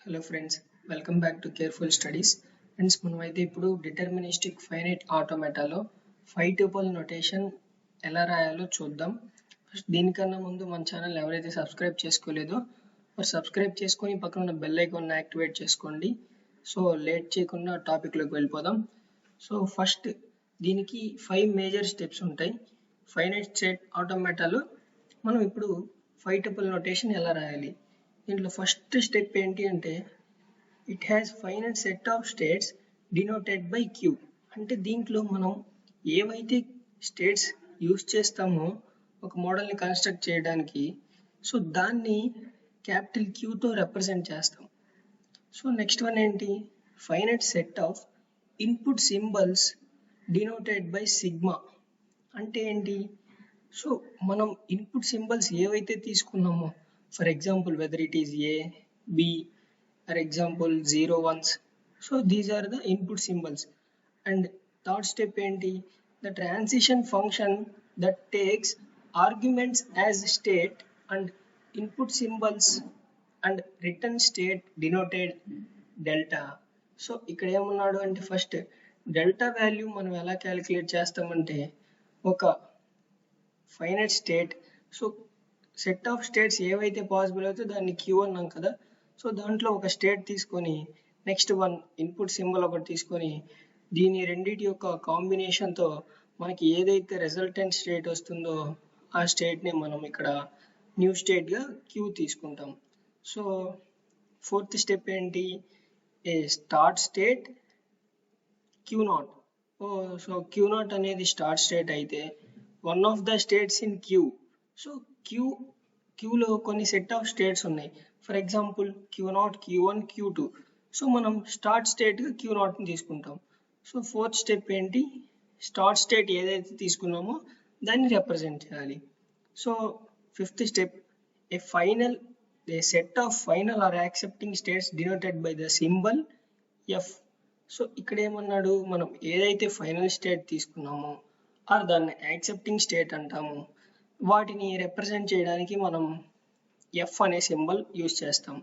Hello friends, welcome back to careful studies. Friends, మనమైతే ఇప్పుడు deterministic finite ఆటోమేటాలో 5 ట్యూపుల్ notation ఎలా రాయాలో చూద్దాం. దీనికన్నా ముందు మన ఛానల్ ఎవరైతే సబ్స్క్రైబ్ చేసుకోలేదో వారు సబ్స్క్రైబ్ చేసుకొని పక్కన ఉన్న బెల్ ఐకాన్ యాక్టివేట్ చేసుకోండి. సో లేట్ చేయకుండా టాపిక్లోకి వెళ్ళిపోదాం. సో ఫస్ట్ దీనికి 5 మేజర్ స్టెప్స్ ఉంటాయి. ఫైనైట్ స్టేట్ ఆటోమేటాలో మనం ఇప్పుడు 5 ట్యూపుల్ నొటేషన్ ఎలా రాయాలి. దీంట్లో ఫస్ట్ స్టెప్ ఏంటి అంటే it has finite set of states denoted by Q. అంటే దీంట్లో మనం ఏవైతే స్టేట్స్ యూజ్ చేస్తామో ఒక మోడల్ని కన్స్ట్రక్ట్ చేయడానికి, సో దాన్ని క్యాపిటల్ క్యూతో రిప్రజెంట్ చేస్తాం. సో నెక్స్ట్ వన్ ఏంటి, finite set of input symbols denoted by sigma. అంటే ఏంటి, సో మనం ఇన్పుట్ సింబల్స్ ఏవైతే తీసుకున్నామో, for example whether it is A, B, for example 0, 1s, so these are the input symbols. And third step enti, the transition function that takes arguments as state and input symbols and return state denoted delta. So ఇక్కడ ఏమన్నాడు అంటే first delta value మనం ఎలా calculate చేస్తామంటే ఒక finite state, so set of states ఏవైతే possible అవుతాయో దాన్ని క్యూ అన్నాం కదా. సో దాంట్లో ఒక స్టేట్ తీసుకొని నెక్స్ట్ వన్ ఇన్పుట్ సింబల్ ఒకటి తీసుకొని దీని రెండింటి యొక్క కాంబినేషన్తో మనకి ఏదైతే రిజల్టెంట్ స్టేట్ వస్తుందో ఆ స్టేట్ని మనం ఇక్కడ న్యూ స్టేట్గా క్యూ తీసుకుంటాం. సో ఫోర్త్ స్టెప్ ఏంటి, a start state Q naught. So Q naught అనేది స్టార్ట్ స్టేట్ అయితే one of the states in Q. So క్యూలో కొన్ని సెట్ ఆఫ్ స్టేట్స్ ఉన్నాయి. For example Q0, Q1, Q2. So మనం start స్టేట్గా Q0ని తీసుకుంటాం. సో ఫోర్త్ స్టెప్ ఏంటి, స్టార్ట్ స్టేట్ ఏదైతే తీసుకున్నామో దాన్ని రిప్రజెంట్ చేయాలి. So fifth step, a set of final or accepting states denoted by the symbol F. So ఇక్కడ ఏమన్నాడు, మనం ఏదైతే ఫైనల్ స్టేట్ తీసుకున్నామో ఆర్ దాన్ని యాక్సెప్టింగ్ స్టేట్ అంటాము, వాటిని రిప్రజెంట్ చేయడానికి మనం ఎఫ్ అనే సింబల్ యూజ్ చేస్తాం.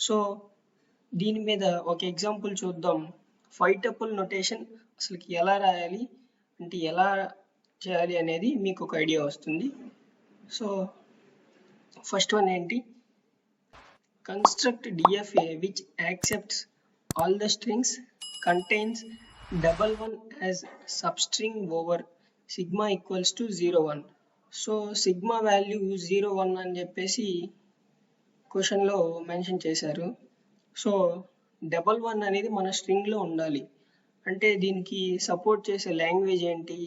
సో దీని మీద ఒక ఎగ్జాంపుల్ చూద్దాం. 5 ట్యూపుల్ నొటేషన్ అసలుకి ఎలా రాయాలి అంటే ఎలా చేయాలి అనేది మీకు ఒక ఐడియా వస్తుంది. సో ఫస్ట్ వన్ ఏంటి, construct DFA which accepts all the strings contains double one as substring over sigma equals to 0, 1. So sigma value 0, 1 అని చెప్పేసి క్వశ్చన్లో మెన్షన్ చేశారు. సో డబల్ వన్ అనేది మన స్ట్రింగ్లో ఉండాలి. అంటే దీనికి సపోర్ట్ చేసే లాంగ్వేజ్ ఏంటి,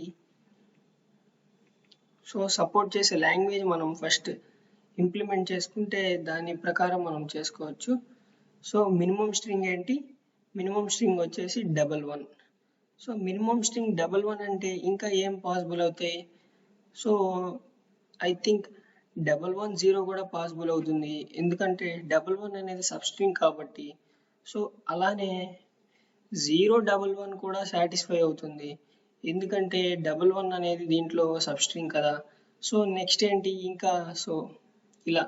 సో సపోర్ట్ చేసే లాంగ్వేజ్ మనం ఫస్ట్ ఇంప్లిమెంట్ చేసుకుంటే దాని ప్రకారం మనం చేసుకోవచ్చు. సో మినిమం స్ట్రింగ్ ఏంటి, మినిమం స్ట్రింగ్ వచ్చేసి 1. సో మినిమం స్ట్రింగ్ 1 అంటే ఇంకా ఏం పాసిబుల్ అవుతాయి, సో ఐ థింక్ 110 కూడా పాసిబుల్ అవుతుంది, ఎందుకంటే 11 అనేది సబ్ స్ట్రింగ్ కాబట్టి. సో అలానే 011 కూడా సాటిస్ఫై అవుతుంది, ఎందుకంటే 11 అనేది దీంట్లో సబ్ స్ట్రింగ్ కదా. సో నెక్స్ట్ ఏంటి ఇంకా, సో ఇలా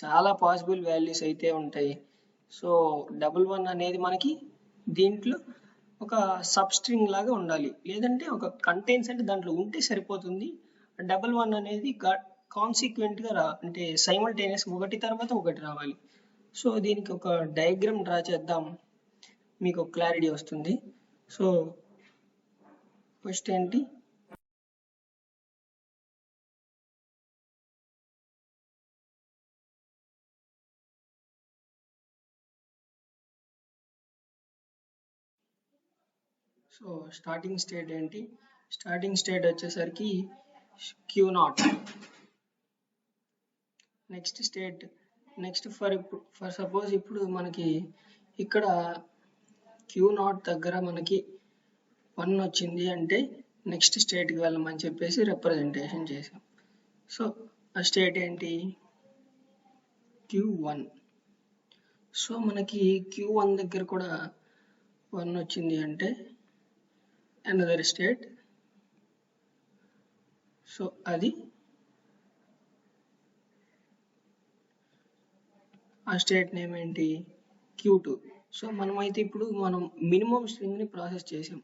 చాలా పాసిబుల్ వాల్యూస్ అయితే ఉంటాయి. సో 11 అనేది మనకి దీంట్లో ఒక సబ్ స్ట్రింగ్ లాగా ఉండాలి, లేదంటే ఒక కంటైన్స్ అంటే దాంట్లో ఉంటే సరిపోతుంది. 11 అనేది కాన్సిక్వెంట్గా అంటే సైమల్టేనియస్ ఒకటి తర్వాత ఒకటి రావాలి. సో దీనికి ఒక డయాగ్రామ్ డ్రా చేద్దాం, మీకు ఒక క్లారిటీ వస్తుంది. సో ఫస్ట్ ఏంటి, సో స్టార్టింగ్ స్టేట్ ఏంటి, స్టార్టింగ్ స్టేట్ వచ్చేసరికి Q0. Next state, next for suppose ఇప్పుడు మనకి ఇక్కడ Q0 దగ్గర మనకి 1 వచ్చింది అంటే నెక్స్ట్ స్టేట్కి వెళ్ళమని చెప్పేసి రిప్రజెంటేషన్ చేసాం. సో ఆ స్టేట్ ఏంటి, Q1. సో మనకి Q1 దగ్గర కూడా 1 వచ్చింది అంటే అనదర్ స్టేట్. సో అది ఆ స్టేట్ నేమ్ ఏంటి, Q2. సో మనమైతే ఇప్పుడు మనం మినిమం స్ట్రింగ్ ని ప్రాసెస్ చేసాం.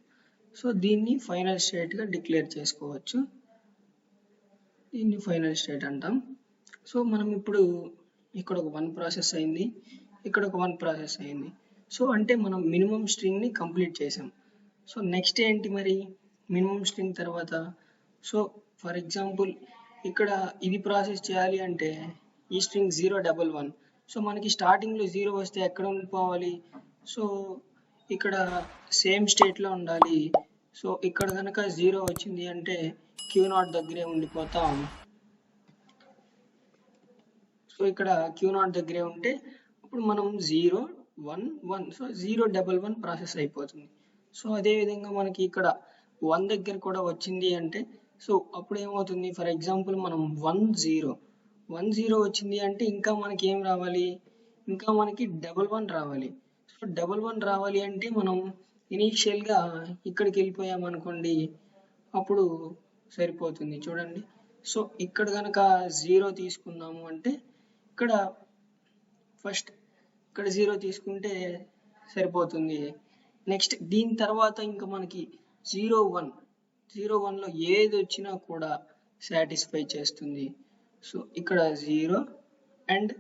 సో దీన్ని ఫైనల్ స్టేట్ గా డిక్లేర్ చేసుకోవచ్చు. దీన్ని ఫైనల్ స్టేట్ అంటాం. సో మనం ఇప్పుడు ఇక్కడ ఒక 1 ప్రాసెస్ అయింది, ఇక్కడ ఒక 1 ప్రాసెస్ అయింది. సో అంటే మనం మినిమం స్ట్రింగ్ ని కంప్లీట్ చేసాం. సో నెక్స్ట్ ఏంటి మరి మినిమం స్ట్రింగ్ తర్వాత? సో ఫర్ ఎగ్జాంపుల్ ఇక్కడ ఇది ప్రాసెస్ చేయాలి అంటే ఈ స్ట్రింగ్ 011. సో మనకి స్టార్టింగ్ లో 0 వస్తే ఎక్కడ ఉండిపోవాలి? సో ఇక్కడ సేమ్ స్టేట్ లో ఉండాలి. సో ఇక్కడ కనుక 0 వచ్చింది అంటే Q0 దగ్గరే ఉండిపోతాం. సో ఇక్కడ Q0 దగ్గరే ఉంటే అప్పుడు మనం 0 1 1 సో 011 ప్రాసెస్ అయిపోతుంది. సో అదే విధంగా మనకి ఇక్కడ 1 దగ్గర కూడా వచ్చింది అంటే సో అప్పుడు ఏమవుతుంది? ఫర్ ఎగ్జాంపుల్ మనం 10 వచ్చింది అంటే ఇంకా మనకి ఏం రావాలి? ఇంకా మనకి 11 రావాలి. సో 11 రావాలి అంటే మనం ఇనీషియల్ గా ఇక్కడికి వెళ్ళిపోయాం అనుకోండి, అప్పుడు సరిపోతుంది. చూడండి, సో ఇక్కడ కనుక 0 తీసుకున్నాము అంటే ఇక్కడ ఫస్ట్ ఇక్కడ 0 తీసుకుంటే సరిపోతుంది. నెక్స్ట్ దీని తర్వాత ఇంకా మనకి 01 లో ఏది వచ్చినా కూడా సాటిస్ఫై చేస్తుంది. సో ఇక్కడ 0 అండ్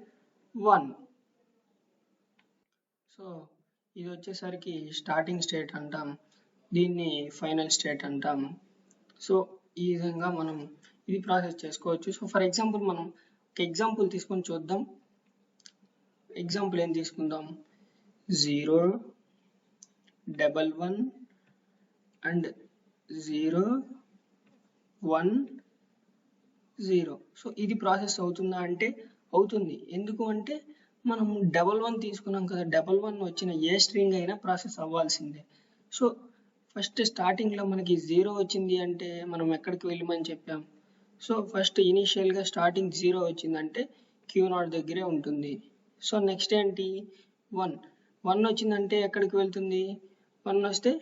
1. సో ఇది వచ్చేసరికి స్టార్టింగ్ స్టేట్ అంటాం, దీన్ని ఫైనల్ స్టేట్ అంటాం. సో ఈ విధంగా మనం ఇది ప్రాసెస్ చేసుకోవచ్చు. సో ఫర్ ఎగ్జాంపుల్ మనం ఒక ఎగ్జాంపుల్ తీసుకొని చూద్దాం. ఎగ్జాంపుల్ ఏం తీసుకుందాం? 0 11 అండ్ 0 1 0. సో ఇది ప్రాసెస్ అవుతుందా అంటే అవుతుంది. ఎందుకు అంటే మనం 11 తీసుకున్నాం కదా, 11 వచ్చిన ఏ స్ట్రింగ్ అయినా ప్రాసెస్ అవ్వాల్సిందే. సో ఫస్ట్ స్టార్టింగ్ లో మనకి 0 వచ్చింది అంటే మనం ఎక్కడికి వెళ్ళమని చెప్పాం? సో ఫస్ట్ ఇనీషియల్ గా స్టార్టింగ్ 0 వచ్చిందంటే Q0 దగ్గరే ఉంటుంది. సో నెక్స్ట్ ఏంటి? 1 వచ్చిందంటే ఎక్కడికి వెళ్తుంది? 1 వస్తే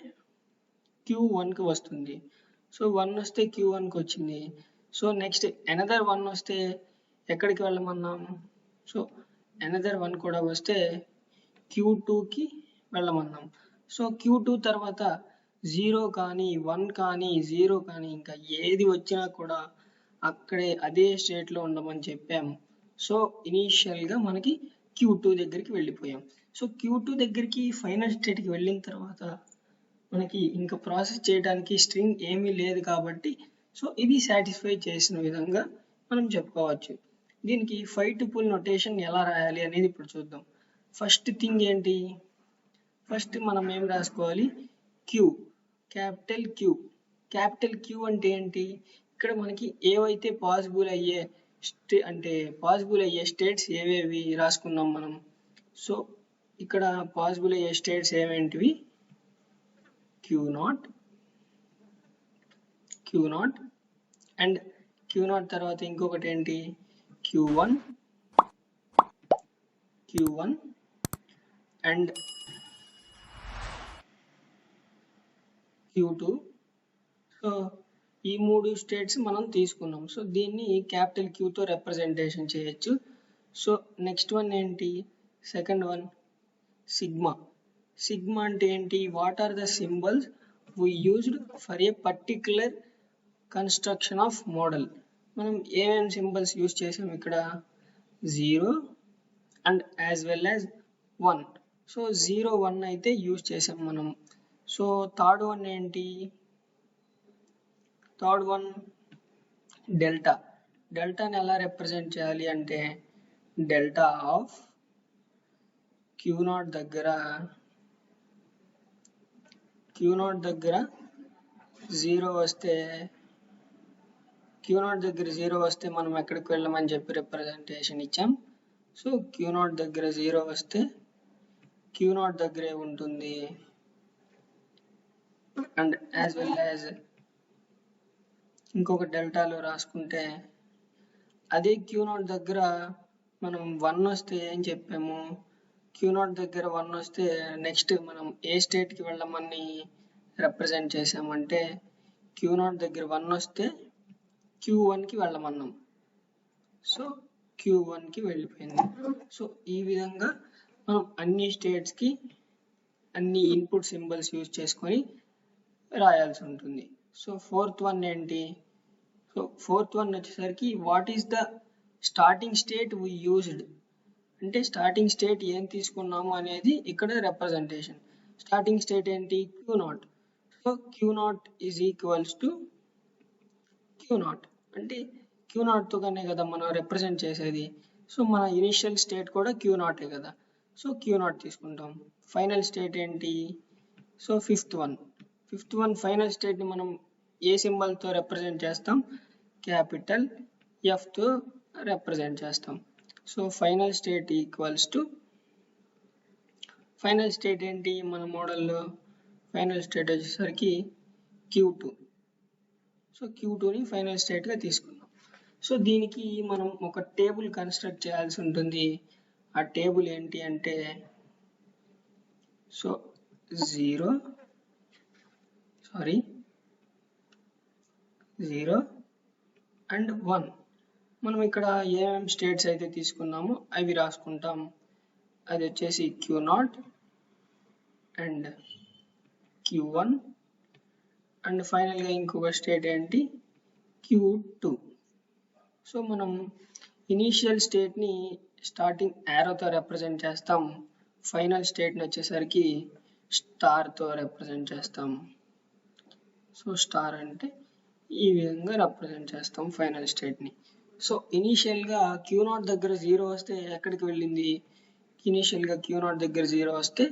Q1 కి వస్తుంది. సో 1 వస్తే Q1 కి వచ్చింది. సో నెక్స్ట్ అనదర్ 1 వస్తే ఎక్కడికి వెళ్ళమన్నాం? సో అనదర్ 1 కూడా వస్తే Q2 కి వెళ్ళమన్నాం. సో Q2 తర్వాత 0 కానీ 1 కానీ 0 కానీ ఇంకా ఏది వచ్చినా కూడా అక్కడే అదే స్టేట్ లో ఉండమని చెప్పాము. సో ఇనీషియల్ గా మనకి Q2 దగ్గరికి వెళ్ళిపోయాం. సో Q2 దగ్గరికి ఫైనల్ స్టేట్ కి వెళ్ళిన తర్వాత మనకి ఇంకా ప్రాసెస్ చేయడానికి స్ట్రింగ్ ఏమీ లేదు కాబట్టి సో ఇది సాటిస్ఫై చేసిన విధంగా మనం చెప్పుకోవచ్చు. దీనికి 5 tuple నొటేషన్ ఎలా రాయాలి అనేది ఇప్పుడు చూద్దాం. ఫస్ట్ థింగ్ ఏంటి? ఫస్ట్ మనం ఏం రాసుకోవాలి? Q, capital Q. Capital Q అంటే ఏంటి? ఇక్కడ మనకి ఏవైతే పాసిబుల్ అయ్యే స్టేట్స్ ఏవేవి రాసుకున్నాం మనం. సో ఇక్కడ పాసిబుల్ అయ్యే స్టేట్స్ ఏవేంటివి? Q0 అండ్ Q0 తర్వాత ఇంకొకటి ఏంటి? Q1 and Q2. సో ఈ 3 స్టేట్స్ మనం తీసుకున్నాం. సో దీన్ని క్యాపిటల్ Q తో రిప్రజెంటేషన్ చేయొచ్చు. సో నెక్స్ట్ వన్ ఏంటి? Second one sigma. సిగ్మా అంటే ఏంటి? What are the symbols we used for a particular construction of model. మనం ఏమేం సింబల్స్ యూజ్ చేసాం ఇక్కడ? 0 and as well as 1. So 0 1 అయితే యూజ్ చేసాం మనం. సో థర్డ్ వన్ ఏంటి? Third one delta. డెల్టాని ఎలా రిప్రజెంట్ చేయాలి అంటే డెల్టా ఆఫ్ Q0 దగ్గర 0 వస్తే మనం ఎక్కడికి వెళ్ళమని చెప్పి రిప్రజెంటేషన్ ఇచ్చాం. సో Q0 దగ్గర 0 వస్తే Q0 దగ్గరే ఉంటుంది. అండ్ యాజ్ వెల్ యాజ్ ఇంకొక డెల్టాలో రాసుకుంటే అదే Q0 దగ్గర మనం 1 వస్తే ఏం చెప్పాము? Q0 దగ్గర 1 వస్తే నెక్స్ట్ మనం ఏ స్టేట్ కి వెళ్ళమని రిప్రజెంట్ చేసామంటే Q0 దగ్గర 1 వస్తే Q1 కి వెళ్ళమన్నాం. సో Q1 కి వెళ్ళిపోయింది. సో ఈ విధంగా మనం అన్ని స్టేట్స్కి అన్ని ఇన్పుట్ సింబల్స్ యూజ్ చేసుకొని రాయాల్సి ఉంటుంది. సో ఫోర్త్ వన్ ఏంటి? సో ఫోర్త్ వన్ వచ్చేసరికి what is the starting state we used, అంటే స్టార్టింగ్ స్టేట్ ఏం తీసుకున్నాము అనేది ఇక్కడ రిప్రజెంటేషన్. స్టార్టింగ్ స్టేట్ ఏంటి? Q0. So Q0 is equals to Q0, అంటే Q0తో కనే కదా మనం రిప్రజెంట్ చేసేది. సో మన ఇనిషియల్ స్టేట్ కూడా Q0 కదా. సో Q0 తీసుకుంటాం. ఫైనల్ స్టేట్ ఏంటి? సో ఫిఫ్త్ వన్ ఫైనల్ స్టేట్ని మనం ఏ సింబల్తో రిప్రజెంట్ చేస్తాం? క్యాపిటల్ Fతో రిప్రజెంట్ చేస్తాం. So final state equals to, final state ఏంటి మన మోడల్లో? ఫైనల్ స్టేట్ వచ్చేసరికి Q2. సో Q2ని ఫైనల్ స్టేట్గా తీసుకున్నాం. సో దీనికి మనం ఒక టేబుల్ కన్స్ట్రక్ట్ చేయాల్సి ఉంటుంది. ఆ టేబుల్ ఏంటి అంటే, సో 0 అండ్ 1. మనం ఇక్కడ ఏమేమి స్టేట్స్ అయితే తీసుకున్నామో అవి రాసుకుంటాం. అది వచ్చేసి Q0 అండ్ Q1 అండ్ ఫైనల్గా ఇంకొక స్టేట్ ఏంటి? Q2. సో మనం ఇనీషియల్ స్టేట్ని స్టార్టింగ్ యారోతో రిప్రజెంట్ చేస్తాం. ఫైనల్ స్టేట్ని వచ్చేసరికి స్టార్తో రిప్రజెంట్ చేస్తాం. సో స్టార్ అంటే ఈ విధంగా రిప్రజెంట్ చేస్తాం ఫైనల్ స్టేట్ని. సో ఇనీషియల్గా Q0 దగ్గర 0 వస్తే ఎక్కడికి వెళ్ళింది? ఇనీషియల్గా Q0 దగ్గర 0 వస్తే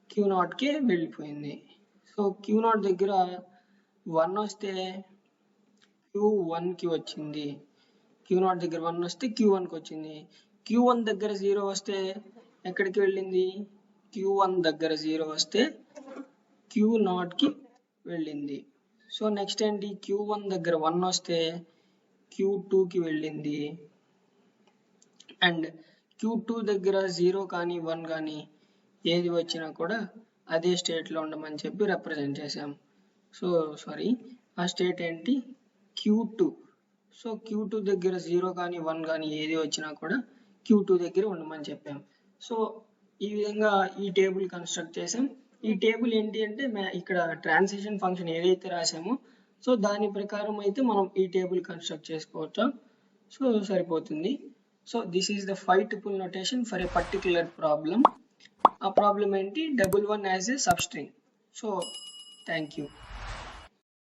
Q0కే వెళ్ళిపోయింది. సో Q0 దగ్గర 1 వస్తే Q1కి వచ్చింది. Q0 దగ్గర 1 వస్తే Q1కి వచ్చింది. Q1 దగ్గర 0 వస్తే ఎక్కడికి వెళ్ళింది? Q1 దగ్గర 0 వస్తే Q0కి వెళ్ళింది. సో నెక్స్ట్ ఏంటి? Q1 దగ్గర 1 వస్తే Q2కి వెళ్ళింది. అండ్ Q2 దగ్గర 0 కానీ 1 కానీ ఏది వచ్చినా కూడా అదే స్టేట్లో ఉండమని చెప్పి రిప్రజెంట్ చేసాం. సో ఆ స్టేట్ ఏంటి? Q2. సో Q2 దగ్గర 0 కానీ 1 కానీ ఏది వచ్చినా కూడా Q2 దగ్గర ఉండమని చెప్పాం. సో ఈ విధంగా ఈ టేబుల్ కన్స్ట్రక్ట్ చేసాం. ఈ టేబుల్ ఏంటి అంటే ఇక్కడ ట్రాన్సిషన్ ఫంక్షన్ ఏదైతే రాసామో సో దాని ప్రకారం అయితే మనం ఈ టేబుల్ కన్స్ట్రక్ట్ చేసుకోవచ్చు. సో సరిపోతుంది. So this is the 5 tuple notation for a particular problem. ఆ ప్రాబ్లం ఏంటి? 11 as a substring. So thank you.